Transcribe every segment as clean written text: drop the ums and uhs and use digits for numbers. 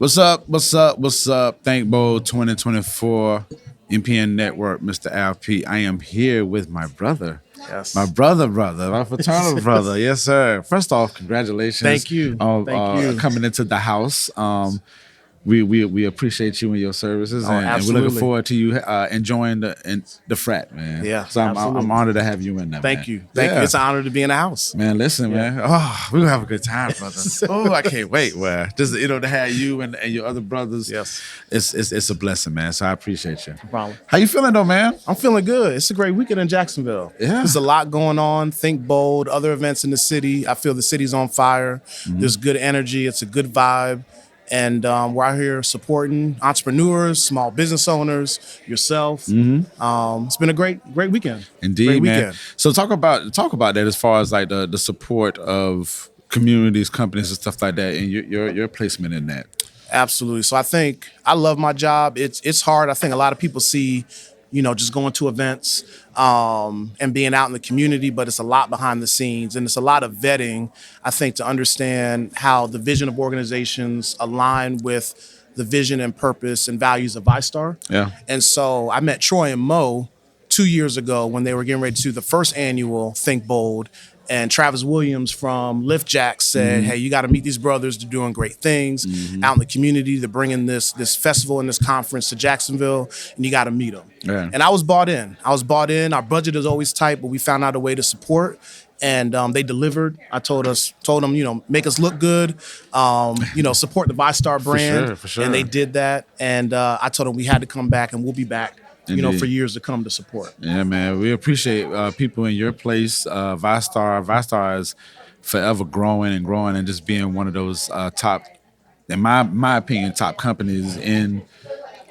What's up? What's up? What's up? Thank Bowl 2024 MPN Network, Mr. LP. I am here with my brother. Yes. My brother, my fraternal brother. Yes, sir. First off, congratulations. Thank you. On Thank you. coming into the house. We appreciate you and your services, and we're looking absolutely. forward to you enjoying the frat, man. Yeah, so I'm absolutely. honored to have you in there. Thank man. you. Thank you. It's an honor to be in the house. Man, listen, man. Oh, we'll have a good time, brother. Oh, I can't wait. Well, just to have you and your other brothers. Yes. It's a blessing, man. So I appreciate you. No problem. How you feeling though, man? I'm feeling good. It's a great weekend in Jacksonville. Yeah. There's a lot going on. Think Bold, other events in the city. I feel the city's on fire. There's good energy. It's a good vibe. And we're out here supporting entrepreneurs, small business owners, yourself. It's been a great weekend. Indeed, great man. weekend. So talk about that as far as like the support of communities, companies, and stuff like that, and your placement in that. Absolutely. So I think I love my job. It's hard. I think a lot of people see, just going to events and being out in the community, but it's a lot behind the scenes and it's a lot of vetting, I think, to understand how the vision of organizations align with the vision and purpose and values of Vystar. Yeah. And so I met Troy and Mo 2 years ago when they were getting ready to do the first annual Think Bold. And Travis Williams from Lift Jack said, hey, you got to meet these brothers. They're doing great things out in the community. They're bringing this festival and this conference to Jacksonville, and you got to meet them. Yeah. And I was bought in. Our budget is always tight, but we found out a way to support. And they delivered. I told them, make us look good, support the Vystar brand. For sure. And they did that. And I told them we had to come back, and we'll be back. Indeed. For years to come to support. Yeah, man. We appreciate people in your place. Vystar is forever growing and just being one of those top, in my opinion, top companies in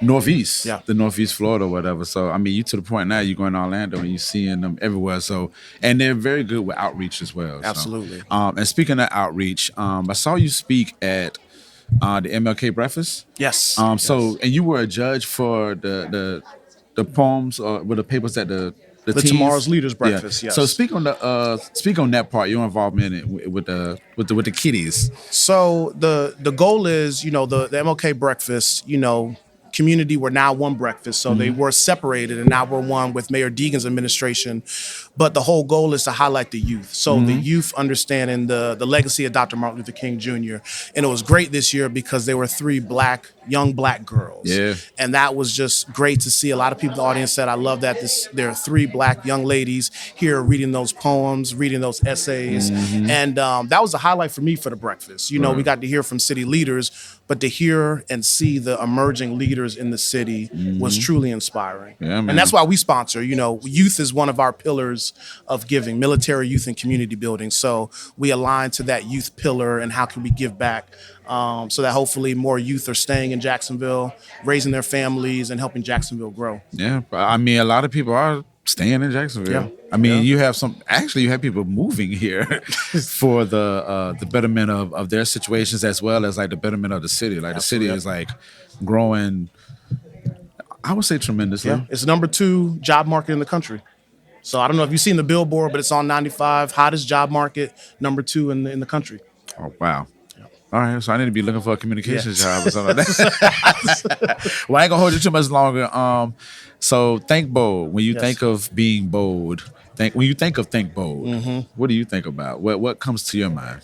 Northeast, the Northeast Florida or whatever. So, I mean, you to the point now you're going to Orlando and you're seeing them everywhere. So, and they're very good with outreach as well. Absolutely. So, and speaking of outreach, I saw you speak at the MLK breakfast. Yes. So, and you were a judge for the poems or with the papers at the Tomorrow's Leaders Breakfast. Yes. So speak on that part, your involvement in it with the kiddies. So the goal is, the MLK breakfast, community were now one breakfast. So they were separated and now we're one with Mayor Deegan's administration. But the whole goal is to highlight the youth. So the youth understanding the legacy of Dr. Martin Luther King Jr. And it was great this year because there were 3 young black girls. Yeah. And that was just great to see. A lot of people in the audience said, I love that there are 3 black young ladies here reading those poems, reading those essays. And that was a highlight for me for the breakfast. We got to hear from city leaders, but to hear and see the emerging leaders in the city was truly inspiring. Yeah, man. And that's why we sponsor. Youth is one of our pillars of giving, military, youth, and community building. So we align to that youth pillar and how can we give back so that hopefully more youth are staying in Jacksonville, raising their families, and helping Jacksonville grow. Yeah, I mean, a lot of people are staying in Jacksonville. Yeah. I mean, you have people moving here for the betterment of their situations as well as like the betterment of the city. Like Absolutely. The city is like growing, I would say tremendously. Yeah, it's number 2 job market in the country. So I don't know if you've seen the billboard, but it's on 95, hottest job market, number 2 in the country. Oh, wow. All right, so I need to be looking for a communications job or something like that. Well, I ain't gonna hold you too much longer. So think bold. When you think of being bold, when you think of think bold, what do you think about? What comes to your mind?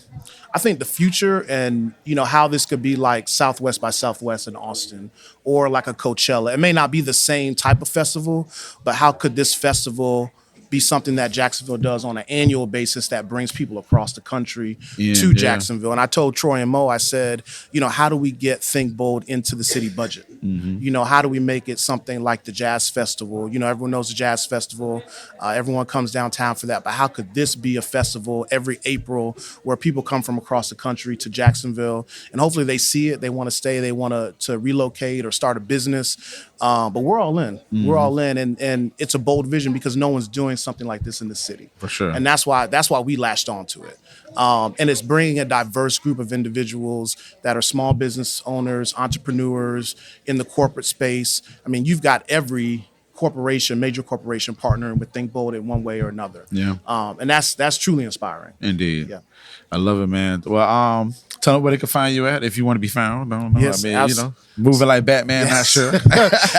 I think the future and, how this could be like Southwest by Southwest in Austin or like a Coachella. It may not be the same type of festival, but how could this festival be something that Jacksonville does on an annual basis that brings people across the country to Jacksonville. And I told Troy and Mo, I said, how do we get Think Bold into the city budget? How do we make it something like the Jazz Festival? Everyone knows the Jazz Festival. Everyone comes downtown for that. But how could this be a festival every April where people come from across the country to Jacksonville? And hopefully they see it. They want to stay. They want to relocate or start a business. But we're all in. We're all in. And it's a bold vision because no one's doing something like this in the city. For sure. And that's why we latched onto it. And it's bringing a diverse group of individuals that are small business owners, entrepreneurs in the corporate space. I mean, you've got every major corporation partnering with Think Bold in one way or another. Yeah. And that's truly inspiring. Indeed. Yeah. I love it, man. Well, tell them where they can find you at if you want to be found. I don't know. Yes, I mean, moving like Batman, not sure.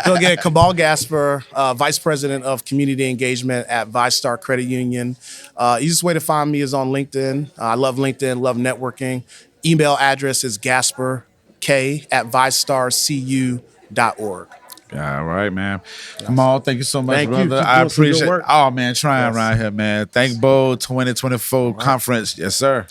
So again, Kemal Gasper, Vice President of Community Engagement at Vystar Credit Union. Easiest way to find me is on LinkedIn. I love LinkedIn, love networking. Email address is gasperk@vystarcu.org. All right, man. Kamal, thank you so much, Thank you. brother. Keep I doing some good appreciate it. work. Oh, man, trying Yes. around here, man. Thank Bold 2024 conference. Yes, sir.